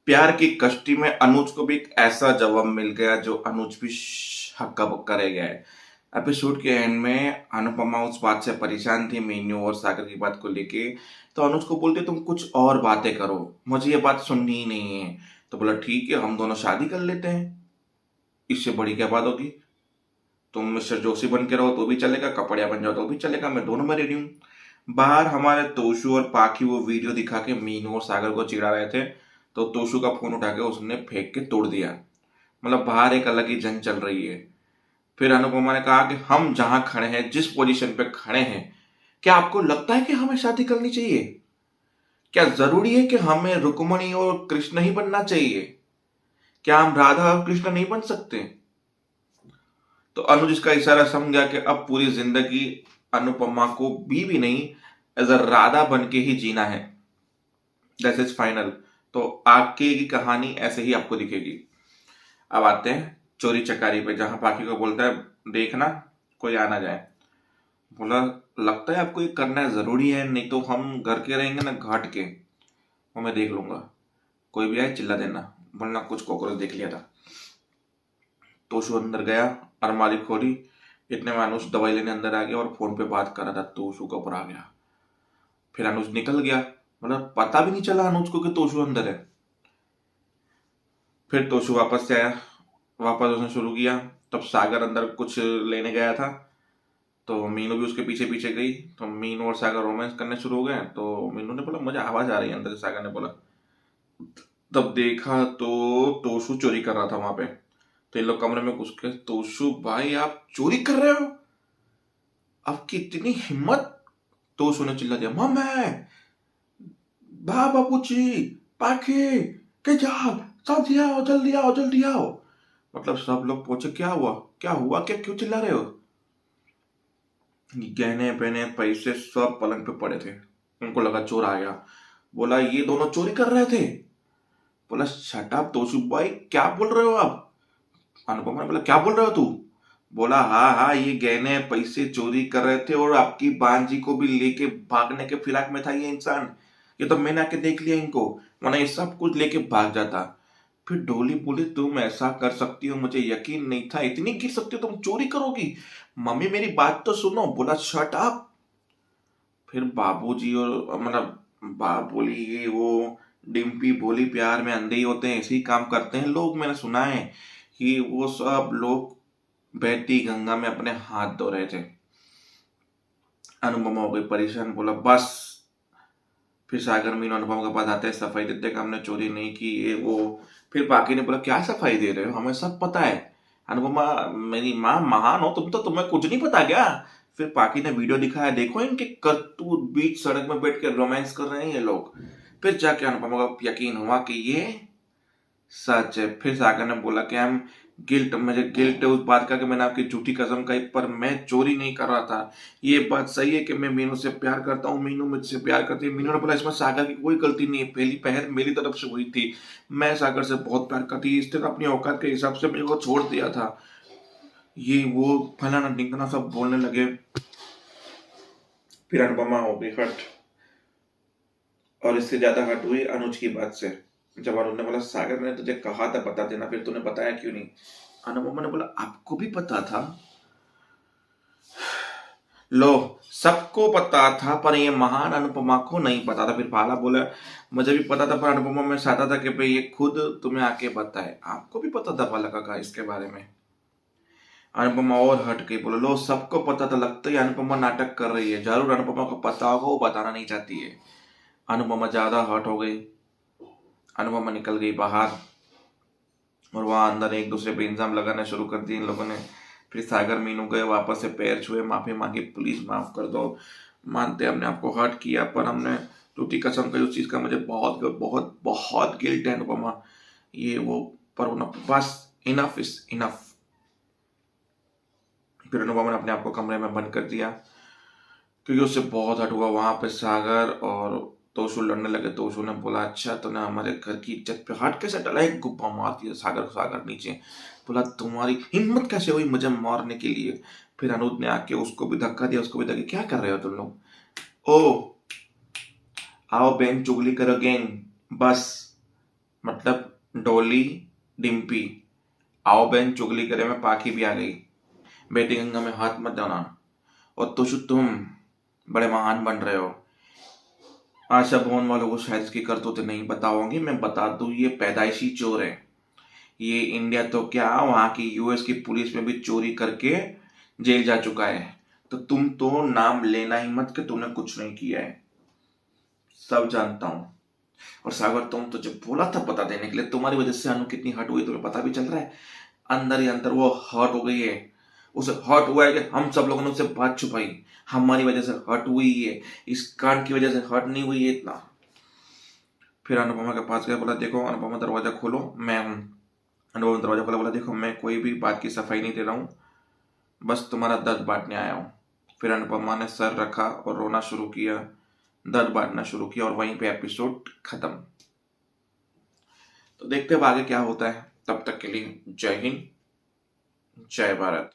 प्यार की कश्ती में अनुज को भी एक ऐसा जवाब मिल गया जो अनुज भी हक्का बक्का रह गया है। एपिसोड के एंड में अनुपमा उस बात से परेशान थी मीनू और सागर की बात को लेके। तो अनुज को बोलते तुम कुछ और बातें करो, मुझे ये बात सुननी ही नहीं है। तो बोला ठीक है, हम दोनों शादी कर लेते हैं, इससे बड़ी क्या बात होगी। तुम मिस्टर जोशी बन के रहो तो भी चलेगा, कपड़िया बन जाओ तो भी चलेगा, मैं दोनों में रेडी हूँ। बाहर हमारे तोशु और पाखी वो वीडियो दिखा के मीनू और सागर को चिढ़ा रहे थे। तो तोशु का फोन उठा के उसने फेंक के तोड़ दिया। मतलब बाहर एक अलग ही जंग चल रही है। फिर अनुपमा ने कहा कि हम जहां खड़े हैं, जिस पोजीशन पे खड़े हैं, क्या आपको लगता है कि हमें शादी करनी चाहिए? क्या जरूरी है कि हमें रुक्मणी और कृष्ण ही बनना चाहिए? क्या हम राधा और कृष्ण नहीं बन सकते? तो अनुज इसका इशारा समझ गया कि अब पूरी जिंदगी अनुपमा को बीवी नहीं, एज अ राधा बन के ही जीना है। That is final. तो आगे की कहानी ऐसे ही आपको दिखेगी। अब आते हैं चोरी चकारी पे, जहां पाखी को बोलता है देखना कोई आ ना जाए। बोला लगता है आपको ये करना जरूरी है, नहीं तो हम घर के रहेंगे ना घाट के, वो मैं देख लूंगा, कोई भी आए चिल्ला देना, बोलना कुछ कॉकरोच देख लिया था। तोशु अंदर गया, अलमारी खोली, इतने में अनुज दवाई लेने अंदर आ गया और फोन पे बात कर रहा था। तोशु का ऊपर आ गया। फिर अनुज निकल गया, मतलब पता भी नहीं चला अनुज को कि तोशु अंदर है। फिर तोशु वापस से आया, वापस उसने शुरू किया। तब सागर अंदर कुछ लेने गया था, तो मीनू भी उसके पीछे पीछे गई। तो मीनू और सागर रोमांस करने शुरू हो गए। तो मीनू ने बोला मुझे आवाज आ रही है अंदर से, सागर ने बोला। तब देखा तो तोशु चोरी कर रहा था वहां पे। तो इन लोग कमरे में घुस के, तोशु भाई आप चोरी कर रहे हो, आपकी इतनी हिम्मत? तोशु ने चिल्ला दिया मम्मी, बा बापूजी, पाखी, के जाओ, जल्दी आओ जल्दी आओ जल्दी आओ। मतलब सब लोग पूछे क्या हुआ क्या हुआ, क्या क्यों चिल्ला रहे हो? गहने पहने पैसे सब पलंग पे पड़े थे। उनको लगा चोर आ गया। बोला ये दोनों चोरी कर रहे थे। बोला शट अप तोशु भाई, क्या बोल रहे हो आप? अनुपमा ने बोला क्या बोल रहे हो तू? बोला हाँ हाँ, ये गहने पैसे चोरी कर रहे थे और आपकी बांजी को भी लेके भागने के फिराक में था ये इंसान। ये तो मैंने आके देख लिया इनको, वरना ये सब कुछ लेके भाग जाता। फिर डोली बोली तुम ऐसा कर सकती हो, मुझे यकीन नहीं था इतनी गिर सकती हो, तुम चोरी करोगी। मम्मी मेरी बात तो सुनो। बोला शट अप। फिर बाबूजी और मतलब बाप बोली ये वो, डिम्पी बोली प्यार में अंधे ही होते हैं, ऐसे ही काम करते हैं लोग, मैंने सुना है कि वो सब लोग बहती गंगा में अपने हाथ धो रहे थे। अनुपमा हो गई परेशान, बोला बस। फिर सागर मीनू अनुपमा के पास आते हैं, सफाई देते हैं कि हमने चोरी नहीं की ये वो। फिर बाकी ने बोला क्या सफाई दे रहे हो, हमें सब पता है। अनुपमा मेरी माँ महान हो तुम, तो तुम्हें कुछ नहीं पता क्या? फिर पाकी ने वीडियो दिखाया, देखो इनके करतूत, बीच सड़क में बैठ के रोमांस कर रहे हैं ये लोग। फिर जाके अनुपमा को यकीन हुआ कि ये सच है। फिर सागर ने बोला कि हम गिल्ट, मुझे गिल्ट है उस बात का कि मैंने आपकी झूठी कसम खाई, पर मैं चोरी नहीं कर रहा था। ये बात सही है कि मैं मीनू से प्यार करता हूँ, मीनू मुझसे प्यार करती है। मीनू ने बोला इसमें सागर की कोई गलती नहीं है, पहली पहल मेरी तरफ से हुई थी। मैं सागर से बहुत प्यार करती, इसने तो अपनी औकात के हिसाब से मेरे को छोड़ दिया था। ये वो फलाना ढिंकना सब बोलने लगे। फिर अनुपमा हो गई हट, और इससे ज्यादा हट हुई अनुज की बात से। जब अनुज ने बोला सागर ने तुझे कहा था बता देना, फिर तूने बताया क्यों नहीं? अनुपमा ने बोला आपको भी पता था? लो, सबको पता था पर ये महान अनुपमा को नहीं पता था। फिर पाला बोला मुझे भी पता था पर अनुपमा मैं चाहता था कि भाई ये खुद तुम्हें आके बताए। आपको भी पता था पाला काका इसके बारे में? अनुपमा और हट गई, बोलो लो सबको पता था, लगता है अनुपमा नाटक कर रही है, जरूर अनुपमा को पता होगा, वो बताना नहीं चाहती है। अनुपमा ज्यादा हर्ट हो गई। अनुपमा निकल गई बाहर, और वहां अंदर एक दूसरे पे इल्जाम लगाना शुरू कर दिए इन लोगों ने। फिर सागर मीनू गए, वापस से पैर छुए, माफी मांगी, प्लीज माफ कर दो, मानते हमने आपको हर्ट किया, पर हमने टूटी कसम कही उस चीज का, मुझे बहुत बहुत बहुत गिल्ट है अनुपमा, ये वो। पर बस इनफ इज इनफ। फिर अनुपमा ने अपने आप को कमरे में बंद कर दिया, क्योंकि उससे बहुत हट हुआ। वहां पे सागर और तोशु लड़ने लगे। तोशु ने बोला अच्छा तूने हमारे घर की इज्जत पे हाथ कैसे डाला, एक गुप्पा मार दिया सागर सागर नीचे। बोला तुम्हारी हिम्मत कैसे हुई मुझे मारने के लिए? फिर अनुज ने आके उसको भी धक्का दिया, उसको भी धक्का, क्या कर रहे हो तुम लोग? ओ आओ बहन चुगली करो गैंग, बस मतलब डोली डिम्पी, आओ बहन चुगली करे में पाखी भी आ गई, बेटी गंगा में हाथ मत डालना। और तुम बड़े महान बन रहे हो। आशा भवन वालों को शायद इसकी करतूतें नहीं बताऊंगी, मैं बता दूं ये पैदाइशी चोर है। ये इंडिया तो क्या, वहां की यूएस की पुलिस में भी चोरी करके जेल जा चुका है। तो तुम तो नाम लेना ही मत कि तुमने कुछ नहीं किया है, सब जानता हूं। और सागर तुम तो जब बोला था पता देने के लिए, तुम्हारी वजह से अनु कितनी हर्ट हुई तुम्हें पता भी चल रहा है। अंदर ही अंदर वो हर्ट हो गई है। उसे हर्ट हुआ है कि हम सब लोगों ने उससे बात छुपाई, हमारी वजह से हर्ट हुई है, इस कांड की वजह से हर्ट नहीं हुई है इतना। फिर अनुपमा के पास गया, बोला देखो अनुपमा दरवाजा खोलो, मैं हूँ। अनुपमा ने दरवाजा खोला, बोला देखो मैं कोई भी बात की सफाई नहीं दे रहा हूँ, बस तुम्हारा दर्द बांटने आया हूँ। फिर अनुपमा ने सर रखा और रोना शुरू किया, दर्द बांटना शुरू किया, और वहीं पे एपिसोड खत्म। तो देखते हैं अब आगे क्या होता है। तब तक के लिए जय हिंद, जय भारत।